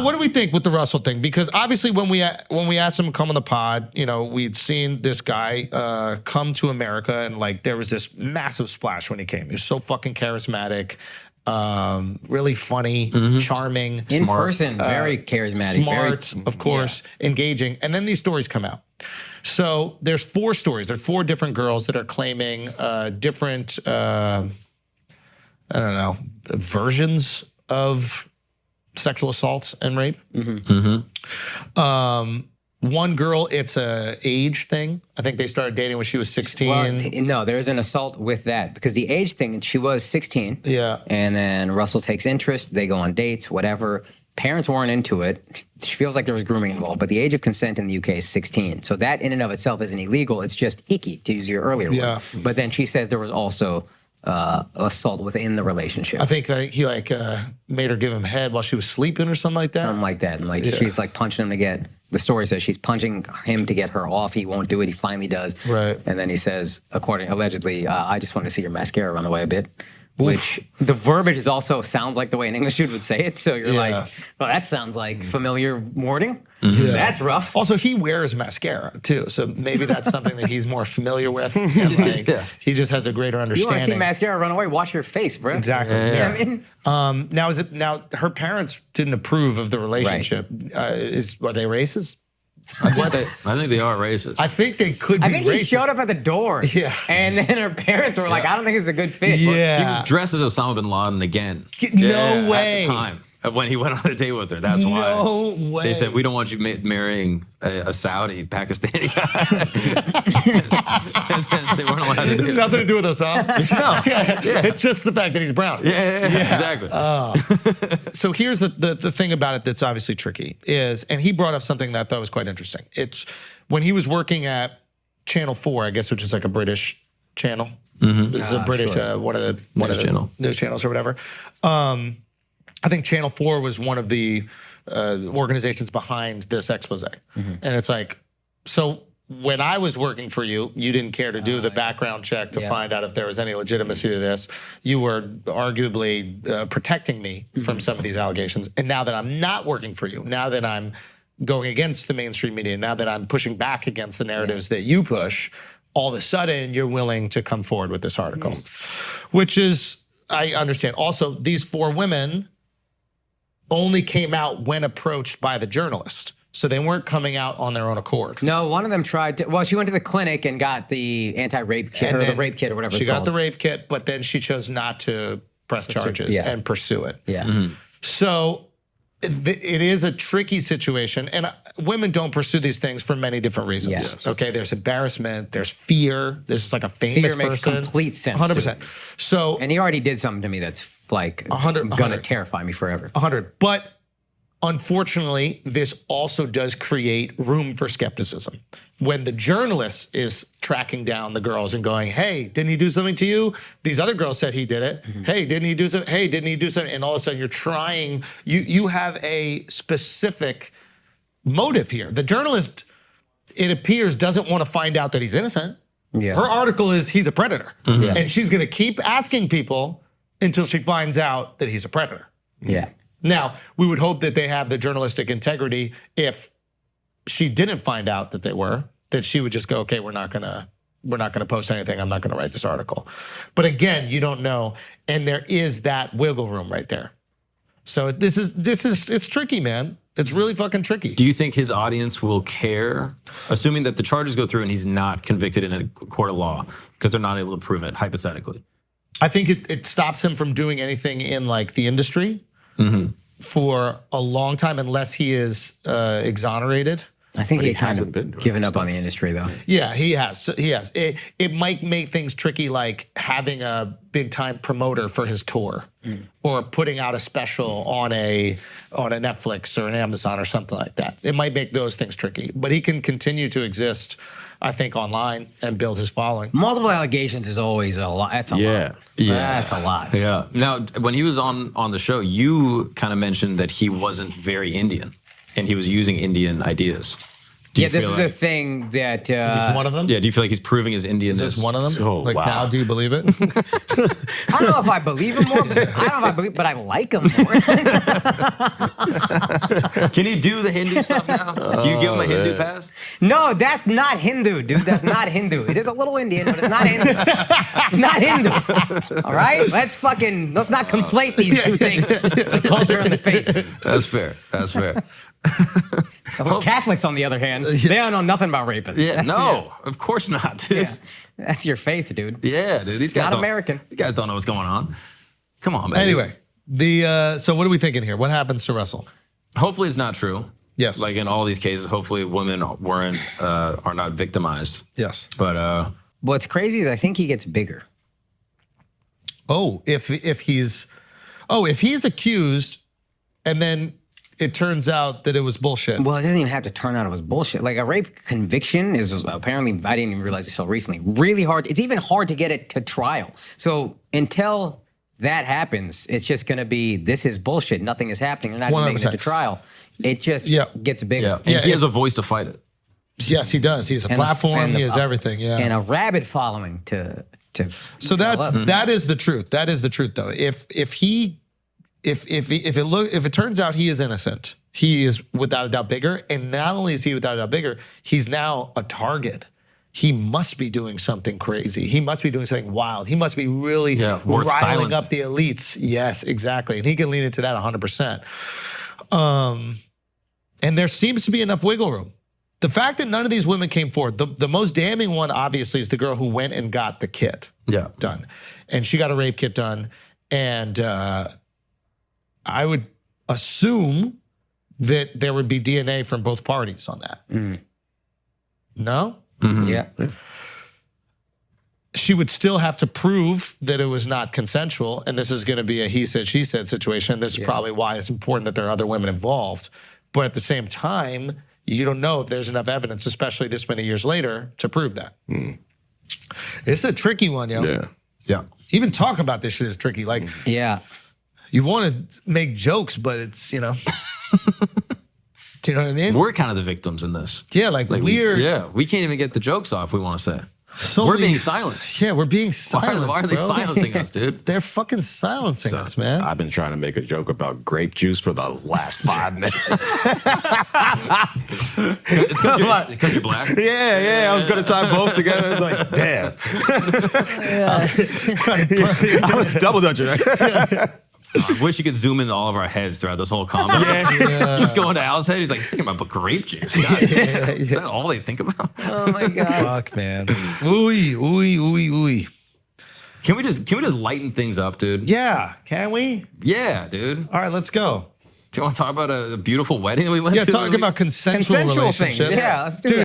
What do we think with the Russell thing? Because obviously when we asked him to come on the pod, you know, we'd seen this guy come to America, and like there was this massive splash when he came. He was so fucking charismatic, really funny, charming. In person, very charismatic. Smart, of course, engaging. And then these stories come out. So there's 4 stories. There are 4 different girls that are claiming different, I don't know, versions of sexual assault and rape. One girl, it's a age thing. I think they started dating when she was 16. Well, no, there's an assault with that because the age thing, she was 16. Yeah. And then Russell takes interest. They go on dates, whatever. Parents weren't into it. She feels like there was grooming involved, but the age of consent in the UK is 16. So that in and of itself isn't illegal. It's just icky, to use your earlier word. But then she says there was also assault within the relationship. I think he made her give him head while she was sleeping or something like that. Something like that. And like she's like punching him to get, the story says she's punching him to get her off. He won't do it. He finally does. Right. And then he says, allegedly, I just want to see your mascara run away a bit. Which the verbiage is also sounds like the way an English dude would say it. So you're like, well, that sounds like familiar wording. That's rough. Also, he wears mascara too, so maybe that's something that he's more familiar with. And like, he just has a greater understanding. You want to see mascara run away? Wash your face, bro. Exactly. You know what I mean? Now her parents didn't approve of the relationship. Are they racist? I think they are racist. I think they could be I think racist. he showed up at the door. Yeah. And then her parents were like, I don't think it's a good fit. Yeah. He was dressed as Osama bin Laden again. No way. At the time. When he went on a date with her, that's why. No way. They said, we don't want you marrying a Saudi, Pakistani guy. And then they weren't allowed to do it. Nothing to do with us, huh? No. It's just the fact that he's brown. Exactly. So here's the thing about it that's obviously tricky is, and he brought up something that I thought was quite interesting. It's when he was working at Channel 4, I guess, which is like a British channel. This is a British, one of the news channels or whatever. I think Channel 4 was one of the organizations behind this expose. And it's like, so when I was working for you, you didn't care to do the background check to find out if there was any legitimacy to this. You were arguably protecting me from some of these allegations. And now that I'm not working for you, now that I'm going against the mainstream media, now that I'm pushing back against the narratives that you push, all of a sudden you're willing to come forward with this article, which is, I understand. Also, these 4 women only came out when approached by the journalist. So they weren't coming out on their own accord. No, one of them tried to, well, she went to the clinic and got the anti-rape kit, or the rape kit, or whatever it's called. She got the rape kit, but then she chose not to press charges and pursue it. So it is a tricky situation, and women don't pursue these things for many different reasons. Okay, there's embarrassment, there's fear. This is like a famous person. Fear makes complete sense. 100%. So, and he already did something to me that's like 100, gonna terrify me forever. 100. But unfortunately, this also does create room for skepticism. When the journalist is tracking down the girls and going, hey, didn't he do something to you? These other girls said he did it. Hey, didn't he do something? Hey, didn't he do something? And all of a sudden you're trying, you have a specific motive here. The journalist, it appears, doesn't want to find out that he's innocent. Her article is he's a predator. And she's gonna keep asking people until she finds out that he's a predator. Now, we would hope that they have the journalistic integrity if she didn't find out that they were, that she would just go, okay, we're not gonna post anything. I'm not gonna write this article. But again, you don't know, and there is that wiggle room right there. So it's tricky, man. It's really fucking tricky. Do you think his audience will care, assuming that the charges go through and he's not convicted in a court of law because they're not able to prove it, hypothetically? I think it stops him from doing anything in like the industry for a long time unless he is exonerated. I think he kind of given up on the industry, though. Yeah, he has. It might make things tricky, like having a big time promoter for his tour, or putting out a special on a Netflix or an Amazon or something like that. It might make those things tricky, but he can continue to exist, I think, online and build his following. Multiple allegations is always a lot. That's a lot. That's a lot. Yeah. Now, when he was on the show, you kind of mentioned that he wasn't very Indian and he was using Indian ideas. Do you Yeah, this feel is a thing that. Is one of them? Yeah, do you feel like he's proving his Indianness? Is this one of them? Oh, like wow. now, do you believe it? I don't know if I believe him more. I don't know if I believe, but I like him more. Can he do the Hindu stuff now? Do you give him a Hindu pass? No, that's not Hindu, dude. That's not Hindu. It is a little Indian, but it's not Hindu. Not Hindu. All right? Let's not conflate these two things. The culture and the faith. That's fair. That's fair. Well, Catholics, on the other hand, they don't know nothing about rapists. Yeah, That's no, of course not, dude. Yeah. That's your faith, dude. Yeah, dude. These guys Not don't- American. These guys don't know what's going on. Come on, man. Anyway, so what are we thinking here? What happens to Russell? Hopefully it's not true. Yes. Like in all these cases, hopefully women are not victimized. Yes. But What's crazy is I think he gets bigger. Oh, if he's accused, and then it turns out that it was bullshit. Well, it doesn't even have to turn out it was bullshit. Like a rape conviction is apparently, I didn't even realize this until recently, really hard. It's even hard to get it to trial. So until that happens, it's just going to be, this is bullshit. Nothing is happening. They're not even making it to 100%. trial. It just gets bigger. yeah, and Yeah, he has a voice to fight it. Yes, he does. He has a platform. He has everything. Yeah. And a rabid following to So that is the truth. That is the truth, though. If it turns out he is innocent, he is without a doubt bigger. And not only is he without a doubt bigger, he's now a target. He must be doing something crazy. He must be doing something wild. He must be really worth riling silencing. up the elites. Yes, exactly. And he can lean into that 100%. And there seems to be enough wiggle room. The fact that none of these women came forward, the most damning one, obviously, is the girl who went and got the kit done. And she got a rape kit done. And I would assume that there would be DNA from both parties on that. No? Yeah. She would still have to prove that it was not consensual. And this is going to be a he said, she said situation. This is probably why it's important that there are other women involved. But at the same time, you don't know if there's enough evidence, especially this many years later, to prove that. It's a tricky one, yo. Yeah. Yeah. Even talking about this shit is tricky. Like, Yeah. you want to make jokes, but it's, do you know what I mean? We're kind of the victims in this. Yeah, like we're we can't even get the jokes off, we want to say. so We're many- being silenced. Yeah, we're being silenced. Why are they bro. silencing us, dude? They're fucking silencing us, man. I've been trying to make a joke about grape juice for the last 5 minutes. It's because you're black. yeah. I was going to tie both together. It's like, damn. I was double dutching. I wish you could zoom into all of our heads throughout this whole comment. He's going to Al's head. He's like, he's thinking about grape juice. God, Is that all they think about? Oh my God. Fuck, man. Ooey. Can we just lighten things up, dude? Yeah, can we? Yeah, dude. All right, let's go. Do you want to talk about a beautiful wedding that we went Yeah, to? talking about consensual Consensual things. relationships. Yeah, let's do Dude, it.